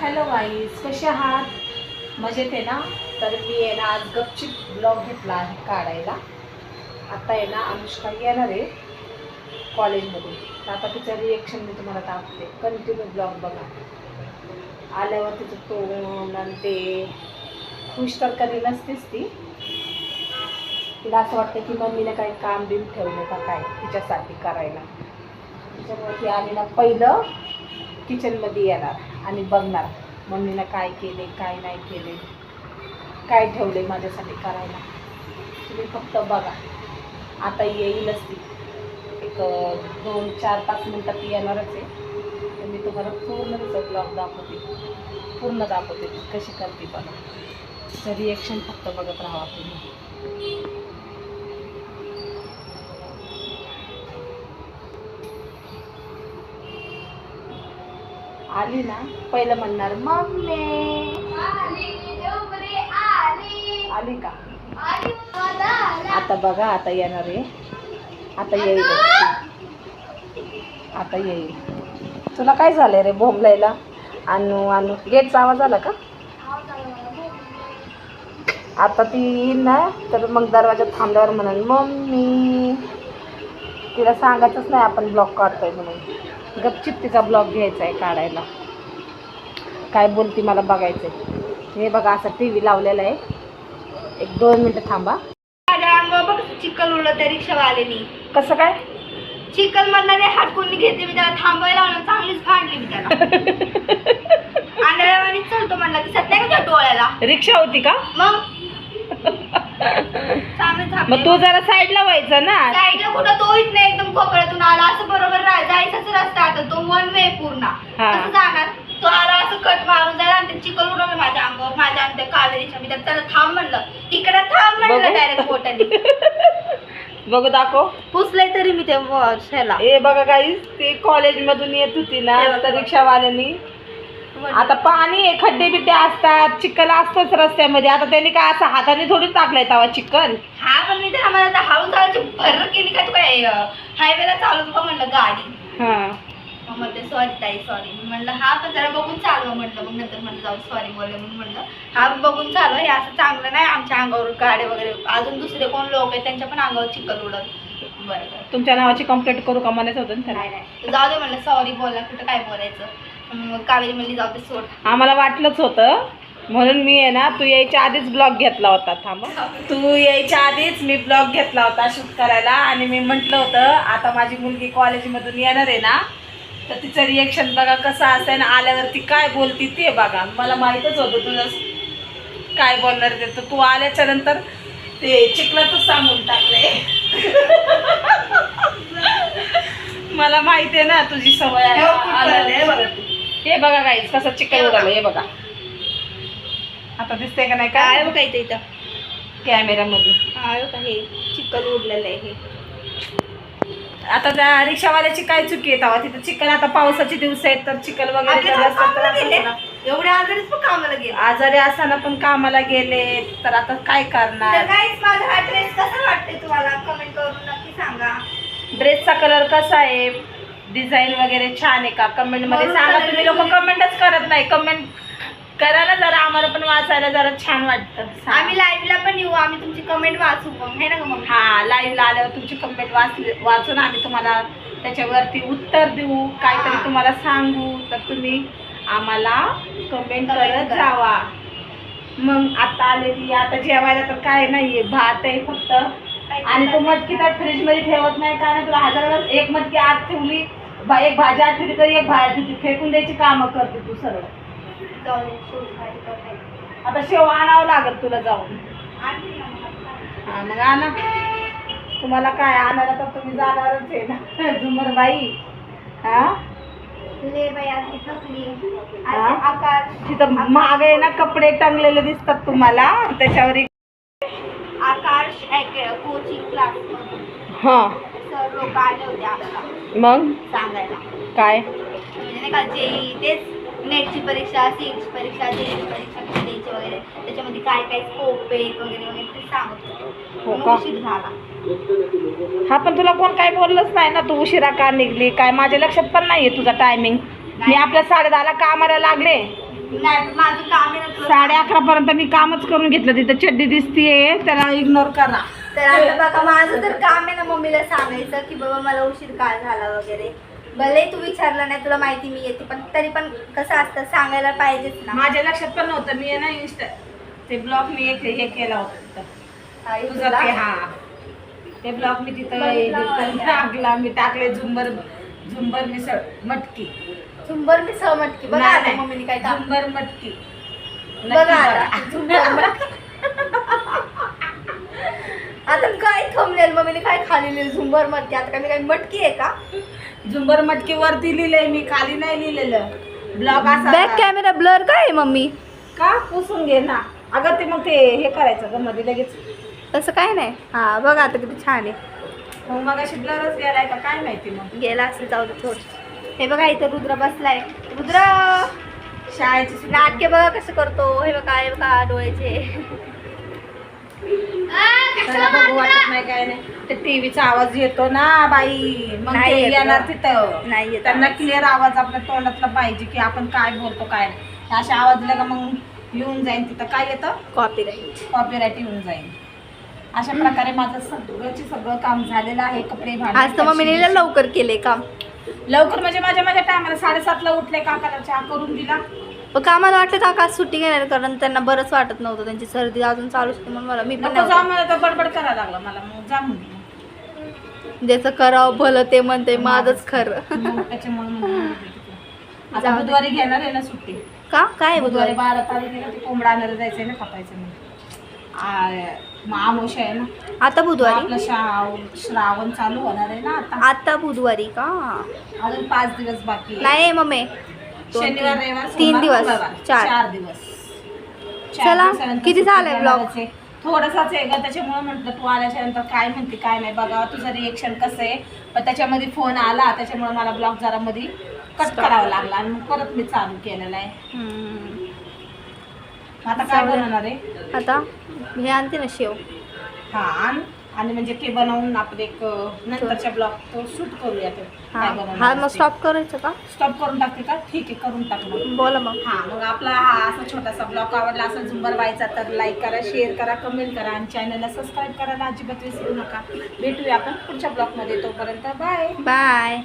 Hello guys, कसे आहात? मजेत आहे ना? तर मी आहे ना आज गपचिप ब्लॉग घेतला आहे काढायला. आता आहे ना अनुष्का येणार आहे कॉलेजमधून, तर आता तिचं रिएक्शन मी तुम्हाला दाखवते. कंटिन्यू ब्लॉग बघा. आल्यावर तिचं तोंड आणि ते खुश तर कधी नसतेच ती. तिला असं वाटतं की मम्मीने काही काम बिम ठेवलं का काय तिच्यासाठी करायला. त्याच्यामुळे ती आली ना पहिलं किचनमध्ये येणार आणि बघणार मम्मीनं काय केले काय नाही केले, काय ठेवले माझ्यासाठी करायला. तुम्ही फक्त बघा. आता येईलच ती, एक 2-4-5 मिनटात ती येणारच आहे. तर मी तुम्हाला पूर्ण तिचं ब्लॉग दाखवते, पूर्ण दाखवते कशी करते बघा. तिचं रिएक्शन फक्त बघत राहा तुम्ही. आली ना पहिलं म्हणणार मम्मी. आली का? आता बघा, आता येणार आहे. आता येईल, आता येईल. तुला काय झालंय रे बोंबलायला? आणू आणू गेटचा आवाज आला का? आता ती येईल ना तर मग दरवाजा थांबल्यावर म्हणाल मम्मी. तिला सांगायचंच नाही आपण ब्लॉग काढतोय म्हणून. गपचिप तिचा ब्लॉग घ्यायचा आहे काढायला. काय बोलती मला बघायचं आहे. हे बघा असं टी व्ही लावलेला आहे. 1-2 मिनटं थांबा. बघ चिकल उडलं त्या रिक्षावाल्यानी. कसं काय? चिकल मधला ते हटकून घेतली मी त्याला थांबायला लावलं, चांगलीच फाडली मी त्याला. आंधळ्यावानी चलतो म्हणला, दिसत नाही का त्या डोळ्याला? रिक्षा होती का? मग चांगलं मग तू जरा साईडला व्हायचं ना. साईडला कुठं, तो इथं एकदम कोपऱ्यातून आला असं बरोबर जायचाच रस्ता. आता तो वन वे पूर्ण कसं जाणार? तो आला असं कट मारून जायला आणि ते चिकल उडवलं माझ्या अंगावर, माझ्या अंगावर कावेरीच्या. मी त्याला थांब म्हणलं, तिकडे थांब म्हणलं डायरेक्ट पोटाने. बघू दाखव. पुसलंय तरी मी ते वर्षाला. हे बघा गाईस, ते कॉलेजमधून येत होती ना तर रिक्षावाल्यांनी, आता पाणी आहे, खड्डे बिड्डे असतात, चिखल असतोच रस्त्यामध्ये. आता त्यांनी काय असं हाताने थोडी टाकलाय तवा चिखल. हा पण मी तर आम्हाला हळू चालायची भर केली का? तू काय हायवेला चालवतो का म्हणलं गाडी? हा मग म्हणते सॉरी ताई सॉरी. म्हणलं हा पण जरा बघून चालवा म्हटलं. मग नंतर म्हणलं जाऊ सॉरी बोलले म्हणून म्हणलं हा बघून चालवा, हे असं चांगलं नाही. आमच्या अंगावर गाड्या वगैरे अजून दुसरे कोण लोक आहेत त्यांच्या पण अंगावर चिखल उडत. बरं तुमच्या नावाची कंप्लेंट करू का म्हणायचं होतं ना. नाही जाऊ दे म्हणलं, सॉरी बोलला कुठं काय बोलायचं. मग कावेरी म्हणली जाऊ दे सोड. आम्हाला वाटलंच होतं म्हणून मी आहे ना तू यायच्या आधीच ब्लॉग घेतला होता. थांबा, तू यायच्या आधीच मी ब्लॉग घेतला होता शूट करायला. आणि मी म्हटलं होतं आता माझी मुलगी कॉलेजमधून येणार आहे ना तर तिचं रिएक्शन बघा कसं असेल ना, आल्यावरती काय बोलती ते बघा. मला माहीतच होतं तुझं काय बोलणार ते. तर तू आल्याच्या नंतर ते चिखलातच सांगून टाकले. मला माहिती आहे ना तुझी सवय आहे. हे बघा गाईस कसं चिखल उडालं. हे बघा आता दिसतंय का नाही? काय बघा इथं इथं कॅमेऱ्यामध्ये हे चिखल उडलेलं आहे हे. आता त्या रिक्षावाल्याची काय चुकी आहे? तेव्हा तिथं चिखल, आता पावसाचे दिवस आहेत तर चिखल वगैरे एवढे आजारीच पण कामाला गेले. आजारी असताना पण कामाला गेले तर आता काय करणार? माझा हा ड्रेस कसा वाटतंय तुम्हाला कमेंट करून नक्की सांगा. ड्रेसचा कलर कसा आहे, डिझाईन वगैरे छान आहे का? कमेंट मध्ये सांगा. तुम्ही लोक कमेंटच करत नाही. कमेंट करा ना जरा, आम्हाला पण वाचायला जरा छान वाटतं. आम्ही लाईव्हला पण येऊ, आम्ही तुमची कमेंट वाचू मग, है ना मग? हा, लाईव्हला आल्यावर तुमची कमेंट वाचून आम्ही तुम्हाला त्याच्यावरती उत्तर देऊ, काहीतरी तुम्हाला सांगू. तर तुम्ही आम्हाला कमेंट करत जावा. मग आता आलेली, आता जेवायला तर काय नाहीये, भात आहे फक्त. आणि तो मटकी तर फ्रीज मध्ये ठेवत नाही, कारण तुला 1000 वेळेस एक मटकी आत ठेवली, एक भाजी आत ठेवली तरी एक भाजी फेकून द्यायची कामं करते तू सरळ. आता शेव आणावं लागत तुला जाऊन. हा मग आणा. तुम्हाला काय आणायला तर तुम्ही जाणारच आहे ना झुमर बाई. हा तिथं मागे आहे ना कपडे टांगलेले दिसतात तुम्हाला, त्याच्यावर आकाश कोचिंग क्लास हा सर लोक आले होते आम्हाला मग सांगायला. काय म्हणजे नाही का जेई तेच नेटची परीक्षा, सीईची परीक्षा, जेईची परीक्षा कशी द्यायची वगैरे, त्याच्यामध्ये काय काय स्कोप आहे वगैरे वगैरे ते सांगत हो होते. का? उशीर झाला. हा पण तुला कोण काय बोललंच नाही ना, तू उशिरा का निघली काय? माझ्या लक्षात पण नाहीये तुझा टायमिंग. मी आपल्या 10:30ला कामाला लागले नाही पण माझं काम आहे ना तुला 11:30 पर्यंत मी कामच करून घेतलं. तिथं चड्डी दिसतीये, त्याला इग्नोर करा. तर आता बघा माझं तर काम आहे ना मम्मीला सांगायचं की बाबा मला उशीर काय झाला वगैरे. भले तू विचारलं नाही, तुला माहिती मी येते, पण तरी पण कसं असतं सांगायला पाहिजेच ना. माझ्या लक्षात पण नव्हतं. मी आहे ना इंस्टा ते ब्लॉग मी एक हे केला होता तिथं. आई तुझं तुला? ते हा ते ब्लॉग मी तिथं बघितलं edit करून माझ्या. टाकला. मी टाकले झुंबर मिसळ मटकी. झुंबर मिसळ मटकी. बघा नाही, आता नाही. मम्मीने काय काम. झुंबर मटकी. बघा नक्की आता बघा. झुंबर मटकी. आता काय थंबनेल मम्मीने काय खाली झुंबर मटकी. आता काय मी काय मटकी आहे का? झुंबर मटकी वरती लिहिलंय मी, खाली नाही लिहिलेलं. ब्लॉग असा बॅक कॅमेरा ब्लर काय आहे मम्मी? का पुसून घे ना. अगं ते मग ते हे करायचं ग मध्ये लगेच. तसं काय नाही. हा बघा आता किती छान आहे. मग अशी ब्लरच गेलाय का काय माहिती. मग गेला असेल, जाऊ दे थोडं. हे बघा इथं रुद्र बसलाय. रुद्र शाळेची सुट्टी. नाटके बघा कसं करतो. हे बघा डोळ्याचे. त्याला बघू वाटत नाही काय नाही. ते टीव्हीचा आवाज येतो ना बाई, मग नाही ते येत येणार ग. तिथं. नाही येत त्यांना आवाज. क्लिअर आवाज आपल्या तोंडातला पाहिजे की आपण काय बोलतो काय नाही. अशा आवाज दिला का मग येऊन जाईन तिथं काय येतं, कॉपीराईट. कॉपीराईट येऊन जाईल. अशा प्रकारे माझं सगळं काम झालेलं आहे. कपडे आज तर मम्मीने भांडी लवकर केले काम. लवकर म्हणजे माझ्या टायमाला 7:30ला उठले, काकाला चहा करून दिला. पण कामाला वाटलं काका आज सुट्टी घेणार, कारण त्यांना बरंच वाटत नव्हतं. त्यांची सर्दी अजून चालूच होती म्हणून मी पण नको जा नव्हते. मला तर बडबड करायला लागला मला. मग जा म्हणून ज्याचं करावं भलं ते म्हणते माझंच खरं. मग त्याच्यामुळे मग आता जाऊ दे. बुधवारी घेणार आहे ना सुट्टी. का काय आहे बुधवारी बुधवारी? 12 तारखेला ते कोंबडा आणायला जायचंय ना, कापायचं मग. मग आमोशा आहे ना. आता मग बुधवारी? आपलं श्रावण चालू होणार आहे ना आता. आता बुधवारी का? अजून 5 दिवस बाकी आहे. नाही मम्मी, शनिवार रविवार 3 सोमवार, दिवस, मंगळवार. 4. 4 दिवस. 4 चला, दिवसानंतर किती सुट्टी झालंय vlog? देणारच आहे. थोडंसंच आहे ग, त्याच्यामुळे म्हटलं तू आल्याच्या नंतर काय म्हणते काय नाही बघा तुझं रिएक्शन कसं आहे. पण त्याच्यामध्ये फोन आला, त्याच्यामुळे मला ब्लॉग जरा मध्ये कट करावा लागला आणि मग परत मी चालू केलेला आहे. आता काय बनवणार आहे? आता हे आणते ना शेव. हा आणि म्हणजे ते बनवून आपण एक नंतरच्या ब्लॉग तो शूट करूया. तो हा हा मग स्टॉप करायचं का? स्टॉप करून टाकते का? ठीक आहे करून टाक मग. बोला मग. हा मग आपला हा असा छोटासा ब्लॉग आवडला असेल झुंबर बाईचा तर लाईक करा, शेअर करा, कमेंट करा आणि चॅनलला सबस्क्राईब करायला अजिबात विसरू नका. भेटूया आपण पुढच्या ब्लॉगमध्ये. तोपर्यंत बाय बाय.